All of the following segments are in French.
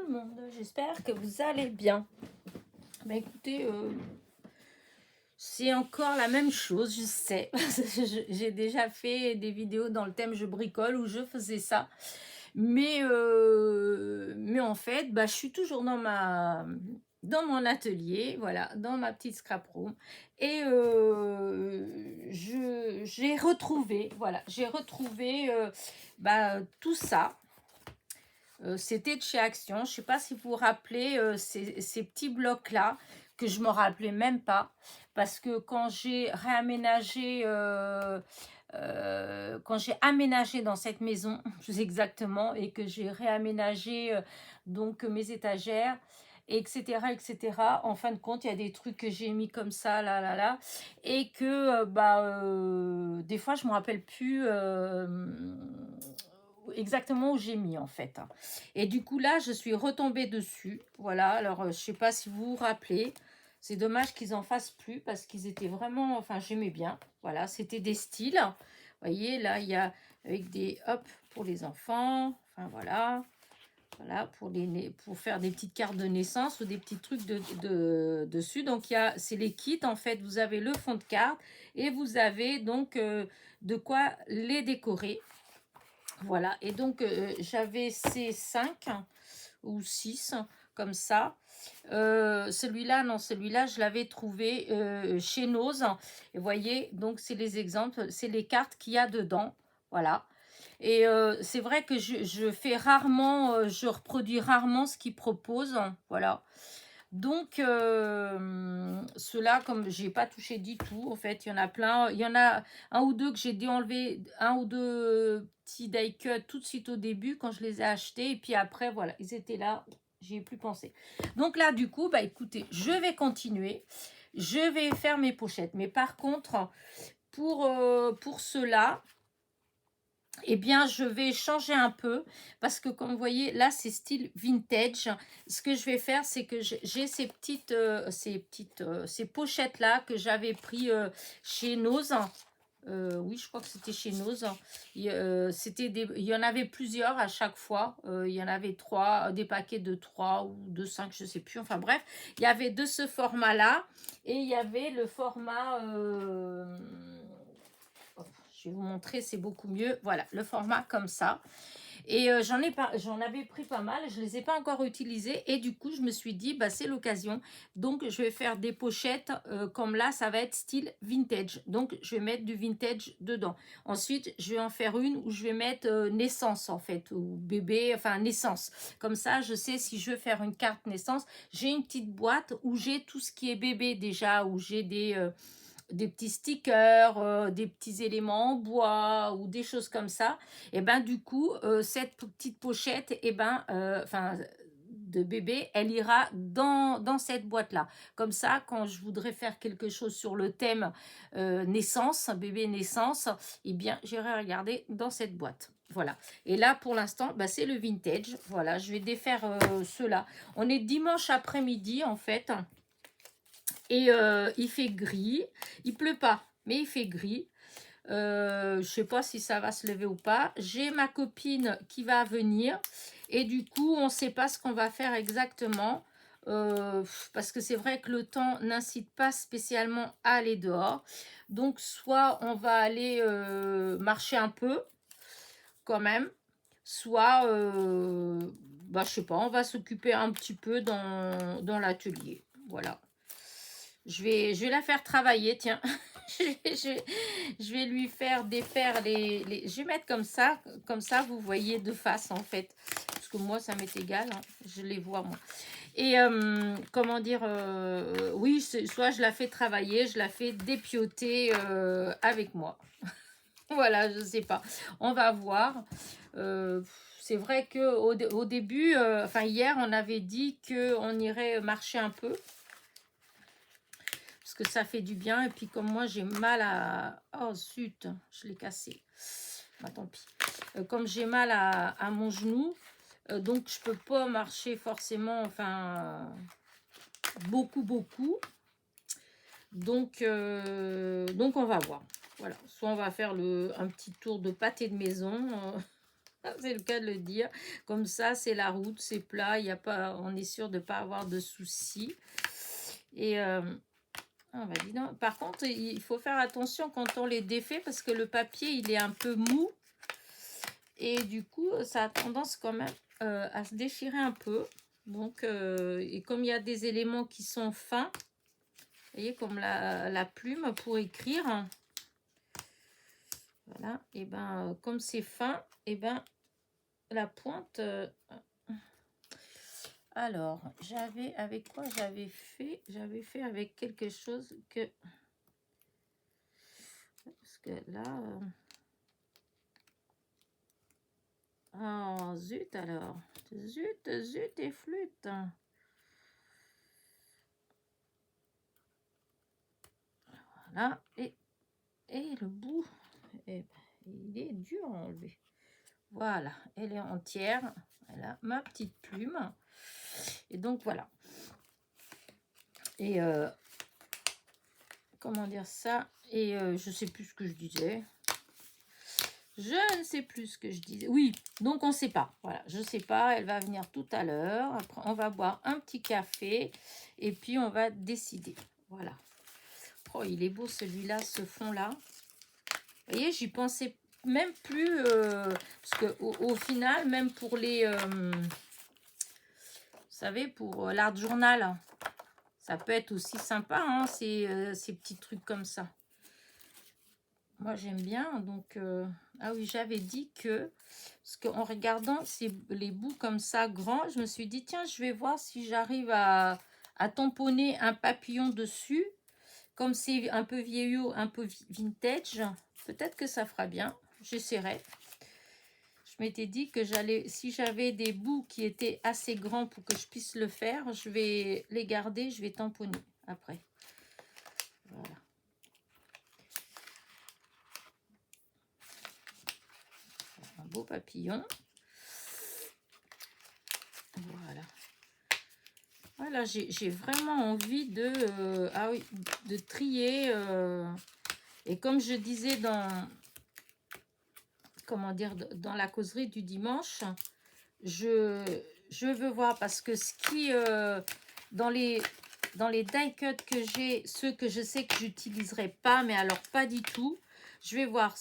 le monde, j'espère que vous allez bien. Bah écoutez, c'est encore la même chose, je sais. J'ai déjà fait des vidéos dans le thème je bricole où je faisais ça. Mais en fait, bah, je suis toujours dans mon atelier, voilà, dans ma petite scrap room. Et j'ai retrouvé, voilà, j'ai retrouvé bah, tout ça. C'était de chez Action. Je ne sais pas si vous vous rappelez ces petits blocs-là, que je ne me rappelais même pas. Parce que quand j'ai réaménagé, quand j'ai aménagé dans cette maison, plus exactement, et que j'ai réaménagé donc mes étagères, etc., etc. En fin de compte, il y a des trucs que j'ai mis comme ça, là, là, là, et que des fois, je me rappelle plus exactement où j'ai mis en fait. Et du coup là, je suis retombée dessus. Voilà, alors je sais pas si vous vous rappelez. C'est dommage qu'ils en fassent plus parce qu'ils étaient vraiment, enfin j'aimais bien. Voilà, c'était des styles. Vous voyez, là il y a avec des hop pour les enfants. Enfin voilà. Voilà, pour faire des petites cartes de naissance ou des petits trucs dessus. Donc, c'est les kits, en fait. Vous avez le fond de carte et vous avez donc de quoi les décorer. Voilà, et donc j'avais ces 5 ou 6 comme ça. Celui-là, non, celui-là, je l'avais trouvé chez Nose. Et vous voyez, donc c'est les exemples, c'est les cartes qu'il y a dedans. Voilà. Et c'est vrai que je fais rarement, je reproduis rarement ce qu'ils proposent. Voilà. Donc, ceux-là, comme j'ai pas touché du tout, en fait, il y en a plein. Il y en a un ou deux que j'ai dû enlever, un ou deux petits die cut tout de suite au début quand je les ai achetés. Et puis après, voilà, ils étaient là, j'y ai plus pensé. Donc là, du coup, bah écoutez, je vais continuer. Je vais faire mes pochettes. Mais par contre, pour ceux-là, eh bien, je vais changer un peu parce que comme vous voyez, là, c'est style vintage. Ce que je vais faire, c'est que j'ai ces pochettes-là que j'avais pris chez Nose. Oui, je crois que c'était chez Nose. Il y en avait plusieurs à chaque fois. Il y en avait 3, des paquets de 3 ou de 5, je ne sais plus. Enfin bref, il y avait de ce format-là et il y avait le format... je vais vous montrer, c'est beaucoup mieux. Voilà, le format comme ça. Et j'en avais pris pas mal, je ne les ai pas encore utilisés. Et du coup, je me suis dit, bah, c'est l'occasion. Donc, je vais faire des pochettes comme là, ça va être style vintage. Donc, je vais mettre du vintage dedans. Ensuite, je vais en faire une où je vais mettre naissance, en fait, ou bébé, enfin, naissance. Comme ça, je sais si je veux faire une carte naissance. J'ai une petite boîte où j'ai tout ce qui est bébé déjà, où j'ai des petits stickers, des petits éléments en bois ou des choses comme ça. Et ben du coup, cette petite pochette, et ben, enfin de bébé, elle ira dans cette boîte-là. Comme ça, quand je voudrais faire quelque chose sur le thème naissance, bébé naissance, eh bien, j'irai regarder dans cette boîte. Voilà. Et là, pour l'instant, bah, c'est le vintage. Voilà, je vais défaire ceux-là. On est dimanche après-midi, en fait. Et il fait gris. Il pleut pas, mais il fait gris. Je sais pas si ça va se lever ou pas. J'ai ma copine qui va venir. Et du coup, on ne sait pas ce qu'on va faire exactement. Parce que c'est vrai que le temps n'incite pas spécialement à aller dehors. Donc, soit on va aller marcher un peu, quand même. Soit, bah, je sais pas, on va s'occuper un petit peu dans l'atelier. Voilà. Je vais la faire travailler, tiens. Je vais lui faire défaire je vais mettre comme ça, vous voyez de face en fait. Parce que moi, ça m'est égal, hein, je les vois moi. Et comment dire, oui, soit je la fais travailler, je la fais dépioter avec moi. Voilà, je sais pas. On va voir. C'est vrai qu'au début, enfin hier, on avait dit qu'on irait marcher un peu. Parce que ça fait du bien. Et puis comme moi, j'ai mal à... Oh zut, je l'ai cassé. Bah, tant pis. Comme j'ai mal à mon genou, donc je peux pas marcher forcément, enfin, beaucoup. Donc on va voir. Voilà. Soit on va faire un petit tour de pâté de maison. C'est le cas de le dire. Comme ça, c'est la route, c'est plat, il y a pas, on est sûr de ne pas avoir de soucis. Et ah bah dis donc. Par contre, il faut faire attention quand on les défait parce que le papier, il est un peu mou. Et du coup, ça a tendance quand même à se déchirer un peu. Donc, et comme il y a des éléments qui sont fins, vous voyez, comme la plume pour écrire, voilà, et ben comme c'est fin, et ben la pointe. Alors, j'avais avec quoi j'avais fait? J'avais fait avec quelque chose que. Parce que là. Oh, zut alors. Zut, zut et flûte. Voilà. Et le bout, eh ben, il est dur à enlever. Voilà, elle est entière. Voilà, ma petite plume. Et donc, voilà. Et comment dire ça? Et je sais plus ce que je disais. Je ne sais plus ce que je disais. Oui, donc on ne sait pas. Voilà, je ne sais pas. Elle va venir tout à l'heure. Après, on va boire un petit café. Et puis, on va décider. Voilà. Oh, il est beau celui-là, ce fond-là. Vous voyez, j'y pensais même plus. Parce qu'au final, même pour les... vous savez, pour l'art journal, ça peut être aussi sympa, hein, ces petits trucs comme ça. Moi, j'aime bien. Donc, ah oui, j'avais dit que... Parce qu'en regardant les bouts comme ça, grands, je me suis dit, tiens, je vais voir si j'arrive à tamponner un papillon dessus. Comme c'est un peu vieillot, un peu vintage, peut-être que ça fera bien. J'essaierai. Je m'étais dit que si j'avais des bouts qui étaient assez grands pour que je puisse le faire, je vais les garder, je vais tamponner après. Voilà. Un beau papillon. Voilà. Voilà, j'ai vraiment envie de, ah oui, de trier. Et comme je disais comment dire, dans la causerie du dimanche, je veux voir parce que ce qui, dans les die cuts que j'ai, ceux que je sais que j'utiliserai pas, mais alors pas du tout, je vais voir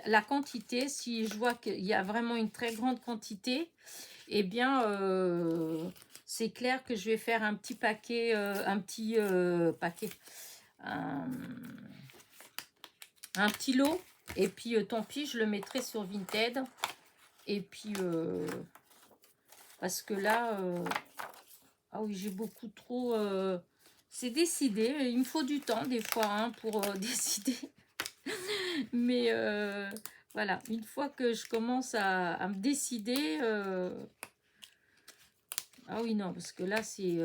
la quantité. Si je vois qu'il y a vraiment une très grande quantité, eh bien, c'est clair que je vais faire un petit paquet, un petit lot. Et puis, tant pis, je le mettrai sur Vinted. Et puis, parce que là, ah oui, j'ai beaucoup trop... c'est décidé. Il me faut du temps, des fois, hein, pour décider. Mais voilà, une fois que je commence à me décider... ah oui, non, parce que là, c'est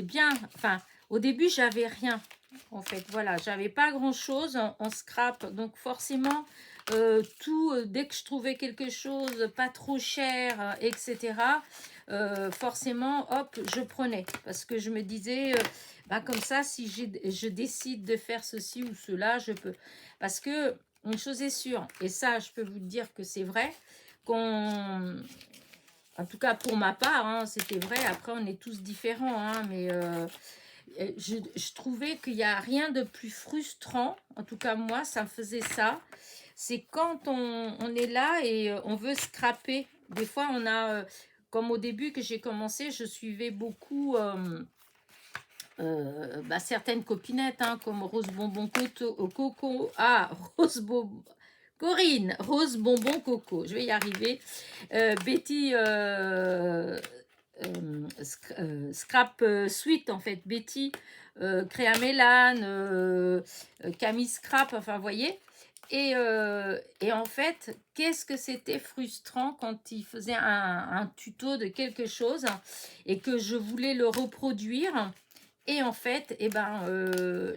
bien. Enfin, au début, j'avais rien. En fait, voilà, j'avais pas grand-chose en scrap. Donc, forcément, dès que je trouvais quelque chose pas trop cher, etc., forcément, hop, je prenais. Parce que je me disais, comme ça, si je décide de faire ceci ou cela, je peux. Parce que, une chose est sûre, et ça, je peux vous dire que c'est vrai, en tout cas pour ma part, hein, c'était vrai, après on est tous différents, hein, mais je trouvais qu'il n'y a rien de plus frustrant, en tout cas moi, ça me faisait ça, c'est quand on est là et on veut scraper. Des fois, on a, comme au début que j'ai commencé, je suivais beaucoup certaines copinettes, hein, comme Rose Bonbon Coco, Rose Bonbon... Corinne, Rose Bonbon Coco, je vais y arriver. Betty... Scrap Sweet en fait, Betty, Créa Mélane, Camille Scrap, enfin vous voyez. Et en fait, qu'est-ce que c'était frustrant quand il faisait un tuto de quelque chose et que je voulais le reproduire Et en fait, eh ben,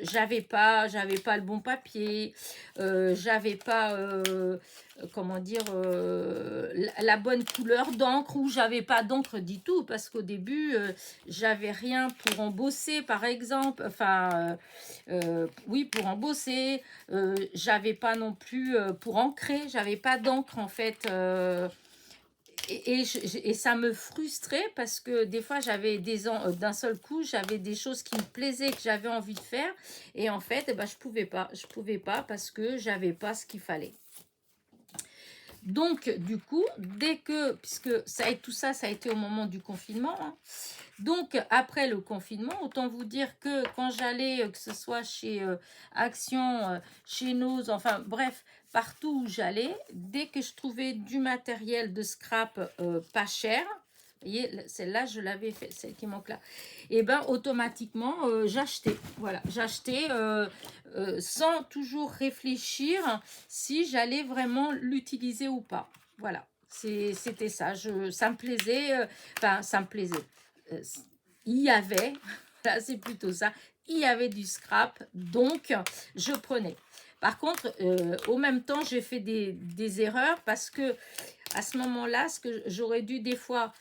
j'avais pas le bon papier, j'avais pas, comment dire, la bonne couleur d'encre, ou j'avais pas d'encre du tout, parce qu'au début, j'avais rien pour embosser, par exemple, enfin, oui, pour embosser, j'avais pas non plus pour ancrer, j'avais pas d'encre en fait. Et ça me frustrait parce que des fois j'avais d'un seul coup j'avais des choses qui me plaisaient, que j'avais envie de faire, et en fait eh ben, je pouvais pas parce que j'avais pas ce qu'il fallait. Donc du coup, puisque tout ça a été au moment du confinement, hein. Donc après le confinement, autant vous dire que quand j'allais, que ce soit chez Action, chez Nose, enfin bref, partout où j'allais, dès que je trouvais du matériel de scrap pas cher, vous voyez, celle-là, je l'avais fait, celle qui manque là, et ben automatiquement, j'achetais. Voilà, j'achetais sans toujours réfléchir si j'allais vraiment l'utiliser ou pas. Voilà, c'était ça. Ça me plaisait, enfin, ça me plaisait. Euh, il y avait, là c'est plutôt ça, il y avait du scrap, donc je prenais. Par contre, au même temps, j'ai fait des erreurs parce que à ce moment-là, ce que j'aurais dû des fois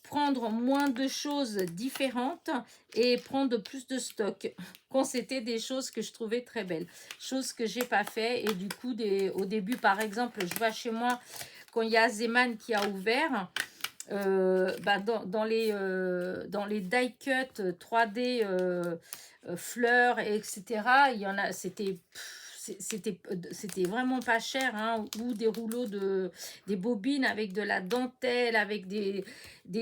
prendre moins de choses différentes et prendre plus de stock quand c'était des choses que je trouvais très belles, choses que j'ai pas fait. Et du coup, au début, par exemple, je vois chez moi quand il y a Zeman qui a ouvert, bah dans les die cut 3D fleurs, etc., il y en a, c'était vraiment pas cher, hein, ou des rouleaux des bobines avec de la dentelle, avec des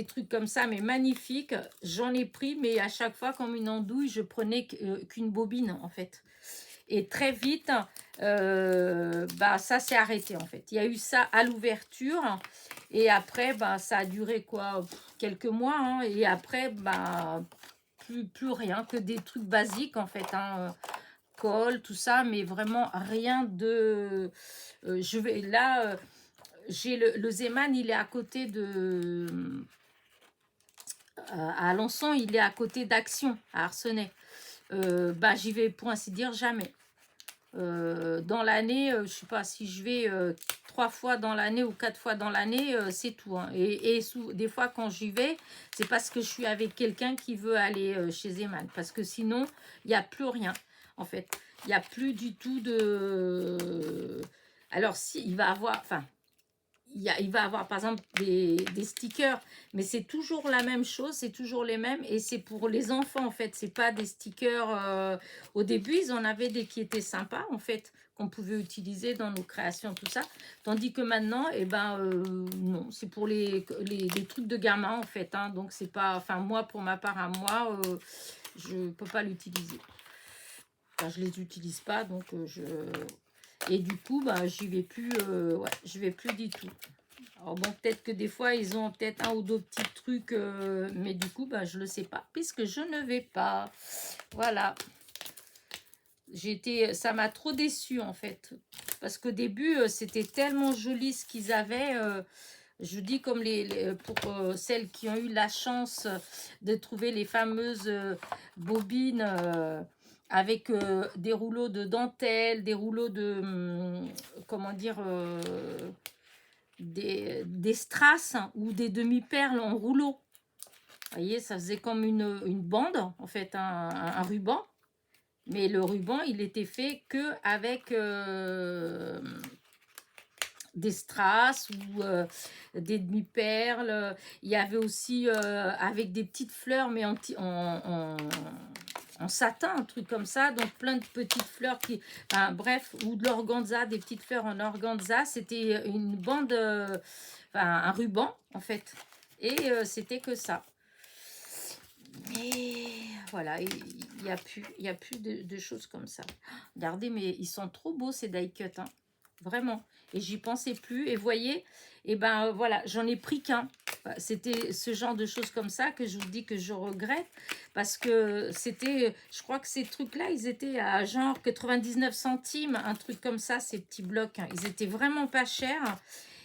trucs comme ça, mais magnifiques. J'en ai pris, mais à chaque fois comme une andouille, je prenais qu'une bobine en fait. Et très vite, bah, ça s'est arrêté en fait. Il y a eu ça à l'ouverture. Et après, bah, ça a duré quoi, quelques mois. Hein, et après, bah, plus rien, que des trucs basiques en fait. Hein, colle, tout ça, mais vraiment rien de... je vais là, j'ai le Zeman, il est à côté de... à Alençon, il est à côté d'Action, à Arcenay. Bah, j'y vais pour ainsi dire jamais. Dans l'année, je sais pas si je vais 3 fois dans l'année ou 4 fois dans l'année, c'est tout. Hein. Et des fois, quand j'y vais, c'est parce que je suis avec quelqu'un qui veut aller chez Zeman. Parce que sinon, il n'y a plus rien, en fait. Il n'y a plus du tout de... Alors, si, il va avoir... Enfin, il va avoir par exemple des stickers, mais c'est toujours la même chose, c'est toujours les mêmes, et c'est pour les enfants en fait, c'est pas des stickers. Au début, ils en avaient des qui étaient sympas en fait, qu'on pouvait utiliser dans nos créations, tout ça, tandis que maintenant, eh ben non, c'est pour les trucs de gamins en fait, hein, donc c'est pas, enfin moi, pour ma part à moi, je peux pas l'utiliser. Enfin, je les utilise pas, donc et du coup, bah, j'y vais plus, ouais, je vais plus du tout. Alors bon, peut-être que des fois, ils ont peut-être un ou deux petits trucs, mais du coup, bah, je le sais pas, puisque je ne vais pas. Voilà. Ça m'a trop déçue, en fait. Parce qu'au début, c'était tellement joli ce qu'ils avaient. Je dis comme pour celles qui ont eu la chance de trouver les fameuses bobines avec des rouleaux de dentelle, des rouleaux de, comment dire, des strass, hein, ou des demi-perles en rouleau. Vous voyez, ça faisait comme une bande, en fait, un ruban. Mais le ruban, il était fait que avec des strass ou des demi-perles. Il y avait aussi avec des petites fleurs, mais en satin, un truc comme ça. Donc plein de petites fleurs qui... Enfin, bref, ou de l'organza, des petites fleurs en organza. C'était une bande, enfin un ruban en fait. Et c'était que ça. Mais voilà, il n'y a plus de choses comme ça. Regardez, mais ils sont trop beaux ces die cut, hein. Vraiment. Et j'y pensais plus. Et voyez, et ben voilà, j'en ai pris qu'un. C'était ce genre de choses comme ça que je vous dis que je regrette. Parce que c'était, je crois que ces trucs-là, ils étaient à genre 99 centimes, un truc comme ça, ces petits blocs. Hein. Ils étaient vraiment pas chers.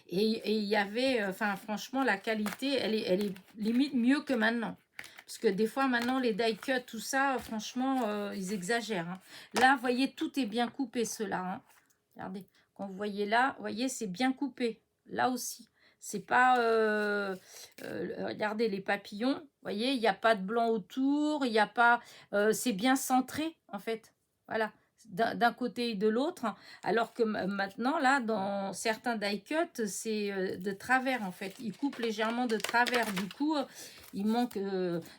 Et il y avait, enfin franchement, la qualité, elle est limite mieux que maintenant. Parce que des fois, maintenant, les die cut, tout ça, franchement, ils exagèrent. Hein. Là, vous voyez, tout est bien coupé, ceux-là. Hein. Regardez, quand vous voyez là, vous voyez, c'est bien coupé. Là aussi. C'est pas... regardez, les papillons, vous voyez, il n'y a pas de blanc autour, il n'y a pas... c'est bien centré, en fait. Voilà. D'un côté et de l'autre. Alors que maintenant, là, dans certains die cut, c'est de travers, en fait. Ils coupent légèrement de travers. Du coup, il manque...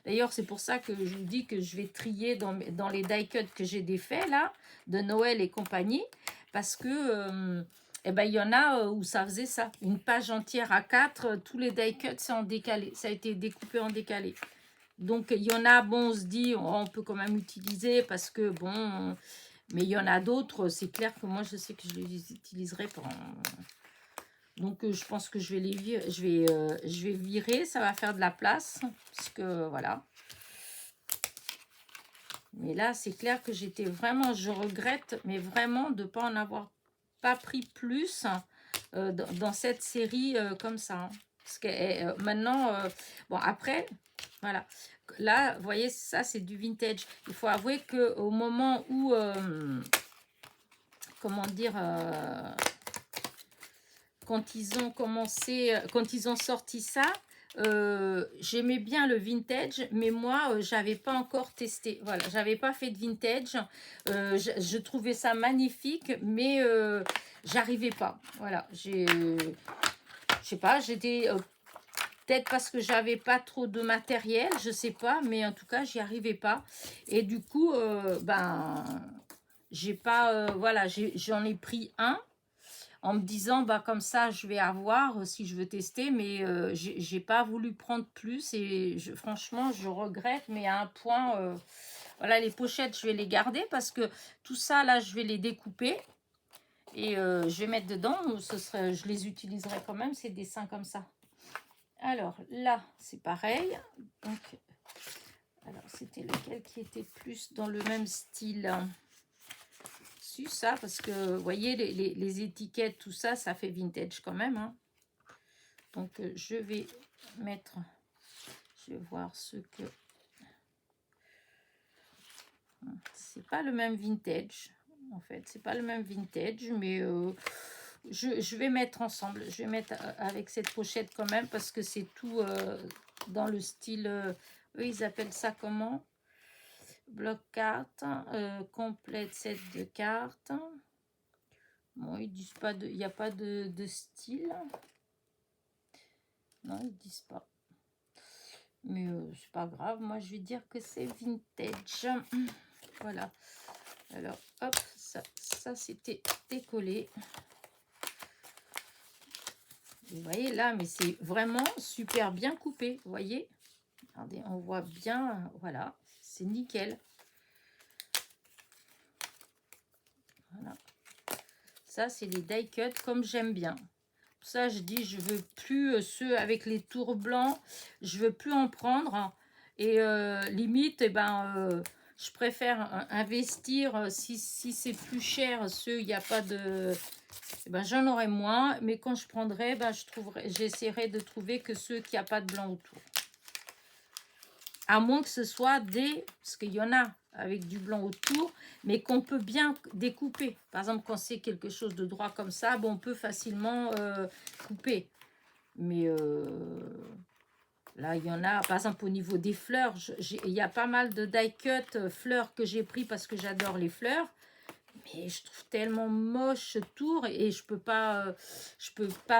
D'ailleurs, c'est pour ça que je vous dis que je vais trier dans les die cut que j'ai défaits, là, de Noël et compagnie. Parce que... eh ben, il y en a où ça faisait ça. Une page entière à 4, tous les die cuts, c'est en décalé. Ça a été découpé en décalé. Donc, il y en a, bon, on se dit, on peut quand même utiliser parce que, bon... Mais il y en a d'autres, c'est clair que moi, je sais que je les utiliserai pas. Donc, je pense que je vais les virer. Je vais virer, ça va faire de la place. Parce que, voilà. Mais là, c'est clair que j'étais vraiment... Je regrette, mais vraiment, de ne pas en avoir pas pris plus dans cette série comme ça. Hein. Parce que maintenant... bon, après, voilà. Là, vous voyez, ça, c'est du vintage. Il faut avouer qu'au moment où... comment dire, quand ils ont commencé, quand ils ont sorti ça, j'aimais bien le vintage, mais moi, j'avais pas encore testé. Voilà, j'avais pas fait de vintage. Je trouvais ça magnifique, mais j'arrivais pas. Voilà, je sais pas, j'étais peut-être parce que j'avais pas trop de matériel, je sais pas, mais en tout cas, j'y arrivais pas. Et du coup, ben, j'ai pas, voilà, j'en ai pris un en me disant, bah comme ça, je vais avoir si je veux tester, mais j'ai pas voulu prendre plus et franchement, je regrette, mais à un point, voilà, les pochettes, je vais les garder parce que tout ça, là, je vais les découper et je vais mettre dedans. Je les utiliserai quand même, ces dessins comme ça. Alors là, c'est pareil. Donc, alors, c'était lequel qui était plus dans le même style? Si, ça, parce que, vous voyez, les étiquettes, tout ça, ça fait vintage quand même. Hein. Donc, je vais mettre... Je vais voir ce que... C'est pas le même vintage, en fait. C'est pas le même vintage, mais... je vais mettre ensemble. Je vais mettre avec cette pochette quand même, parce que c'est tout dans le style... eux, ils appellent ça comment? Bloc cartes, complète set de cartes. Bon, ils disent pas de... Il n'y a pas de style. Non, ils disent pas. Mais c'est pas grave. Moi, je vais dire que c'est vintage. Voilà. Alors, hop, ça c'était décollé. Vous voyez là, mais c'est vraiment super bien coupé. Vous voyez? Regardez, on voit bien. Voilà, c'est nickel. Voilà. Ça, c'est les die cut comme j'aime bien. Pour ça, je dis, je veux plus ceux avec les tours blancs. Je veux plus en prendre. Et limite, eh ben, je préfère investir. Si c'est plus cher, ceux, il n'y a pas de... Eh ben, j'en aurai moins. Mais quand je prendrai, ben, j'essaierai de trouver que ceux qui n'ont pas de blanc autour. À moins que ce soit des... Parce qu'il y en a avec du blanc autour, mais qu'on peut bien découper. Par exemple, quand c'est quelque chose de droit comme ça, bon, on peut facilement couper. Mais là, il y en a, par exemple, au niveau des fleurs, il y a pas mal de die cut fleurs que j'ai pris parce que j'adore les fleurs. Mais je trouve tellement moche ce tour et je peux pas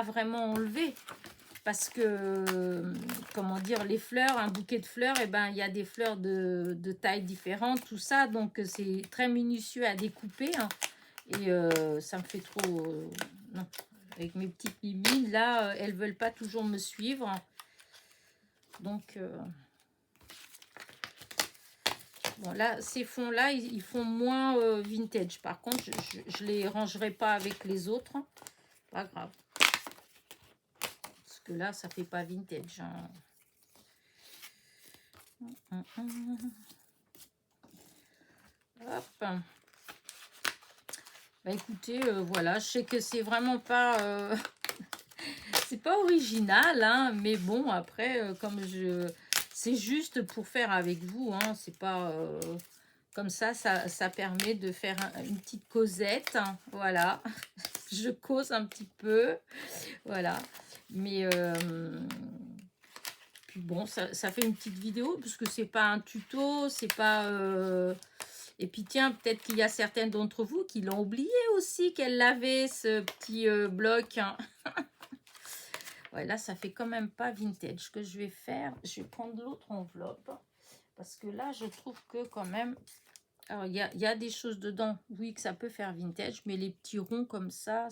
vraiment enlever. Parce que, comment dire, les fleurs, un bouquet de fleurs, eh ben, il y a des fleurs de tailles différentes, tout ça. Donc, c'est très minutieux à découper. Hein, et ça me fait trop... non, avec mes petites mimines, là, elles ne veulent pas toujours me suivre. Donc, bon, là, ces fonds-là, ils font moins vintage. Par contre, je ne les rangerai pas avec les autres. Pas grave. Que là, ça fait pas vintage. Hein. Hop. Bah écoutez, voilà, je sais que c'est vraiment pas... c'est pas original, hein, mais bon, après, comme C'est juste pour faire avec vous, hein, c'est pas... comme ça permet de faire une petite causette, hein, voilà. Je cause un petit peu, voilà. Mais... puis bon, ça fait une petite vidéo, puisque c'est pas un tuto, c'est pas... Et puis tiens, peut-être qu'il y a certaines d'entre vous qui l'ont oublié aussi, qu'elle l'avait, ce petit bloc, hein. Ouais, là, ça fait quand même pas vintage. Ce que je vais faire, je vais prendre l'autre enveloppe. Parce que là, je trouve que quand même... Alors, il y a des choses dedans, oui, que ça peut faire vintage. Mais les petits ronds comme ça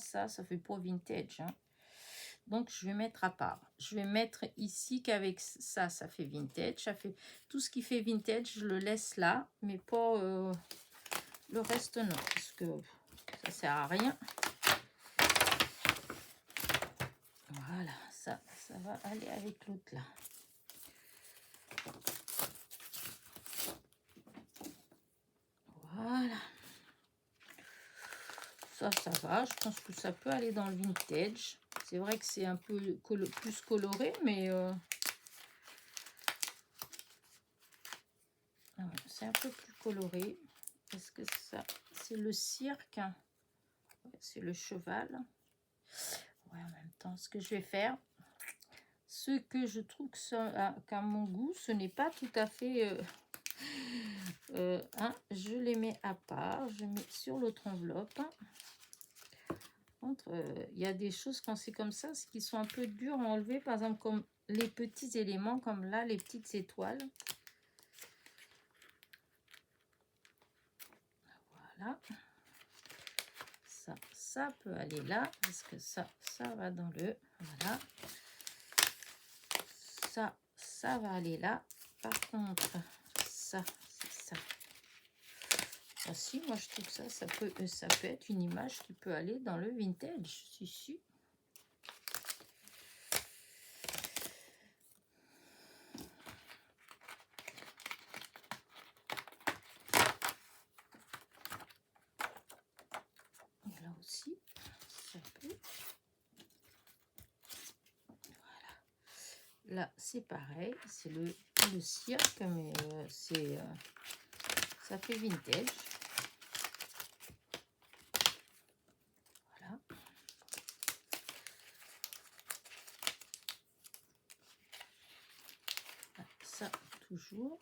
fait pas vintage, hein. Donc, je vais mettre à part. Je vais mettre ici qu'avec ça, ça fait vintage. Ça fait tout ce qui fait vintage, je le laisse là. Mais pas le reste, non. Parce que ça sert à rien. Voilà, ça va aller avec l'autre là. Voilà. Ça va. Je pense que ça peut aller dans le vintage. C'est vrai que c'est un peu plus coloré, mais c'est un peu plus coloré. Est-ce que ça, c'est le cirque? C'est le cheval. Ouais, en même temps, ce que je vais faire, ce que je trouve qu'à mon goût, ce n'est pas tout à fait... hein, je les mets à part. Je mets sur l'autre enveloppe. Il y a des choses quand c'est comme ça, qui sont un peu dures à enlever, par exemple comme les petits éléments, comme là, les petites étoiles. Voilà. Ça peut aller là, parce que ça va dans le... Voilà. Ça va aller là. Par contre, ça, c'est ça. Aussi, moi, je trouve que ça peut être une image qui peut aller dans le vintage. Si. Là aussi, ça peut. Voilà. Là, c'est pareil. C'est le cirque, mais ça fait vintage. Voilà. Ça, toujours.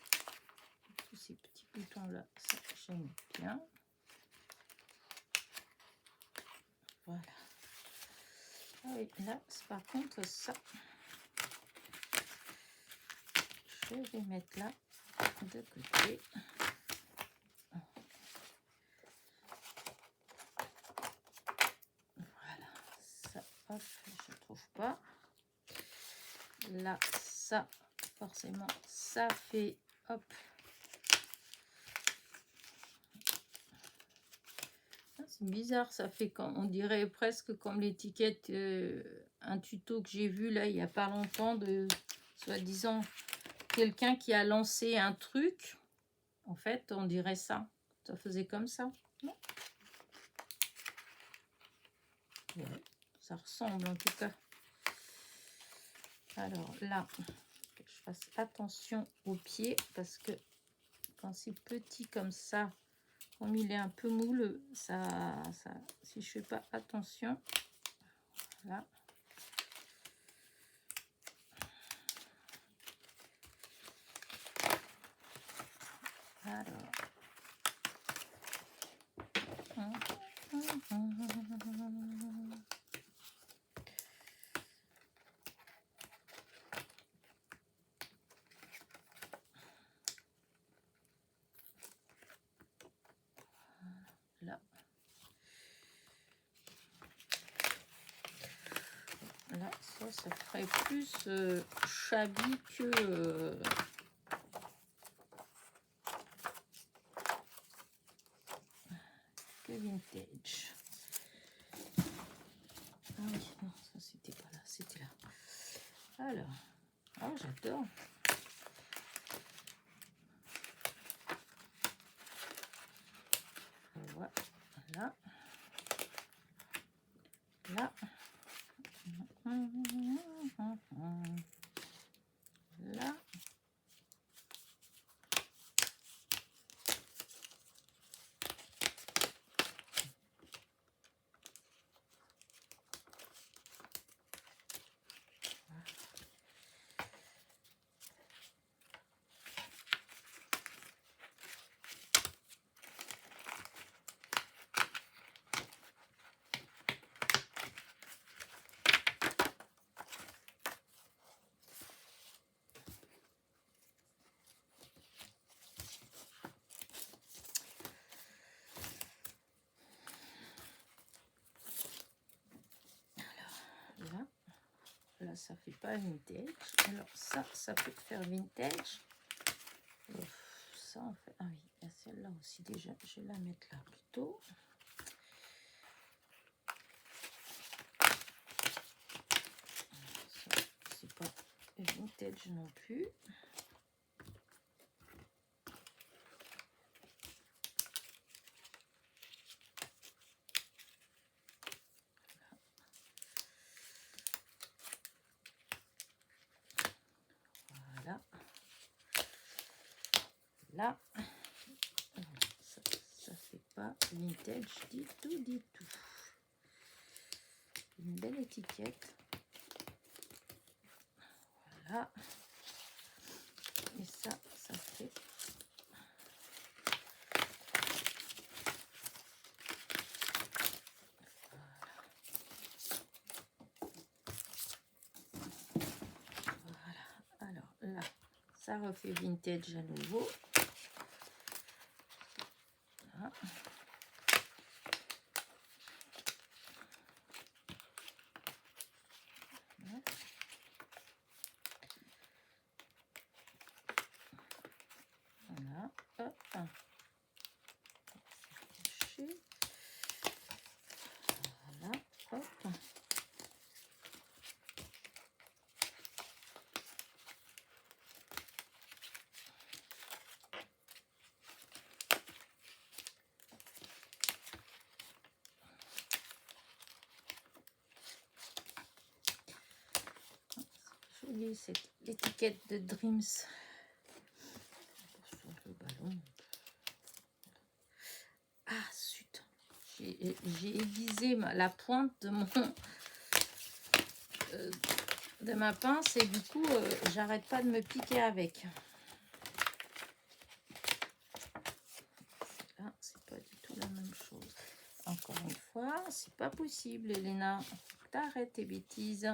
Tous ces petits boutons-là, ça, j'aime bien. Voilà. Ah oui, là, par contre, ça, je vais mettre là, de côté. Voilà. Ça, hop, je ne trouve pas. Là, ça, forcément, ça fait, hop. C'est bizarre, ça fait on dirait presque comme l'étiquette, un tuto que j'ai vu là il n'y a pas longtemps de soi-disant quelqu'un qui a lancé un truc. En fait, on dirait ça. Ça faisait comme ça. Non, ouais, ça ressemble en tout cas. Alors là, que je fasse attention aux pieds parce que quand c'est petit comme ça, comme il est un peu moule, si je fais pas attention, voilà. Alors, là. Là, ça ferait plus shabby que vintage. Ah oui, non, ça c'était pas là, c'était là. Alors, oh, j'adore. Voilà. Là. Là. Là. ça fait pas vintage. Alors ça peut faire vintage. Ça en fait, ah oui, il y a celle-là aussi déjà, je vais la mettre là plutôt. Ça, c'est pas vintage non plus. Voilà. Là, ça fait pas vintage du tout, du tout. Une belle étiquette. Voilà. Et ça fait... Voilà. Alors là, ça refait vintage à nouveau. Voilà. Voilà, hop. Voilà, hop. Jolie cette étiquette de Dreams. Sur le ballon. Ah, zut. J'ai aiguisé la pointe de de ma pince et du coup, j'arrête pas de me piquer avec. Là, c'est pas du tout la même chose. Encore une fois, c'est pas possible, Elena. T'arrêtes tes bêtises.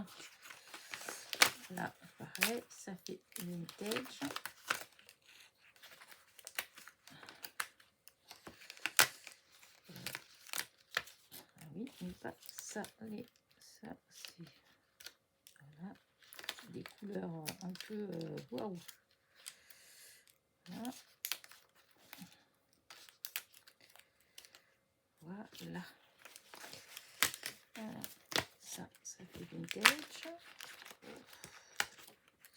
Là, pareil, ça fait vintage. Ah oui, mais pas ça. Ça, c'est... Voilà. Des couleurs un peu... waouh. Voilà. Voilà. Voilà. Ça fait vintage.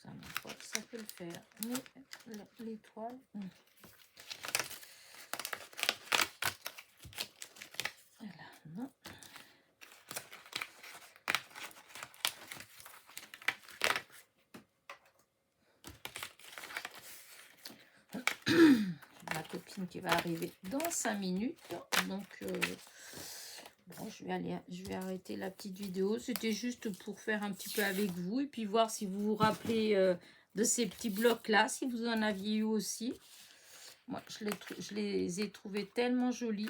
Ça, ça peut le faire. Mais l'étoile... Voilà, non. Ma copine qui va arriver dans 5 minutes. Donc, bon, je vais arrêter la petite vidéo. C'était juste pour faire un petit peu avec vous et puis voir si vous vous rappelez de ces petits blocs-là, si vous en aviez eu aussi. Moi, je les ai trouvés tellement jolis.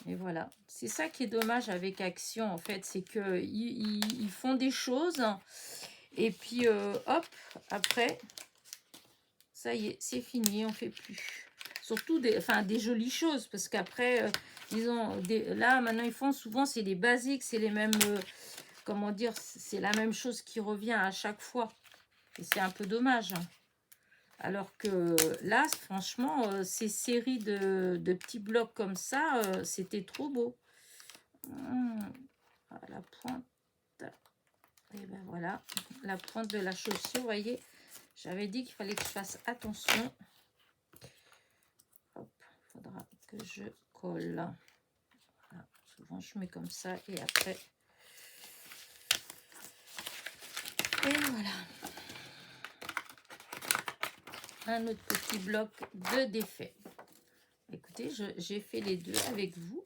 Et voilà. C'est ça qui est dommage avec Action, en fait. C'est qu'ils font des choses et puis, hop, après... Ça y est, c'est fini, on fait plus. Surtout des jolies choses, parce qu'après, disons, là, maintenant, ils font souvent, c'est les basiques, c'est les mêmes, comment dire, c'est la même chose qui revient à chaque fois. Et c'est un peu dommage. Hein. Alors que là, franchement, ces séries de petits blocs comme ça, c'était trop beau. La pointe. Et ben voilà, la pointe de la chaussure, vous voyez. J'avais dit qu'il fallait que je fasse attention. Hop, il faudra que je colle. Voilà, souvent, je mets comme ça et après... Et voilà. Un autre petit bloc de défait. Écoutez, j'ai fait les deux avec vous.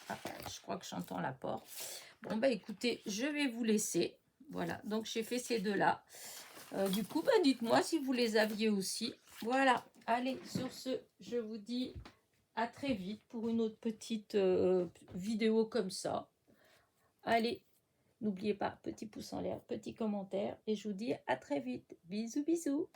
Ah, je crois que j'entends la porte. Bon, bah écoutez, je vais vous laisser. Voilà, donc j'ai fait ces deux-là. Du coup, bah, dites-moi si vous les aviez aussi. Voilà, allez, sur ce, je vous dis à très vite pour une autre petite vidéo comme ça. Allez, n'oubliez pas, petit pouce en l'air, petit commentaire. Et je vous dis à très vite. Bisous, bisous.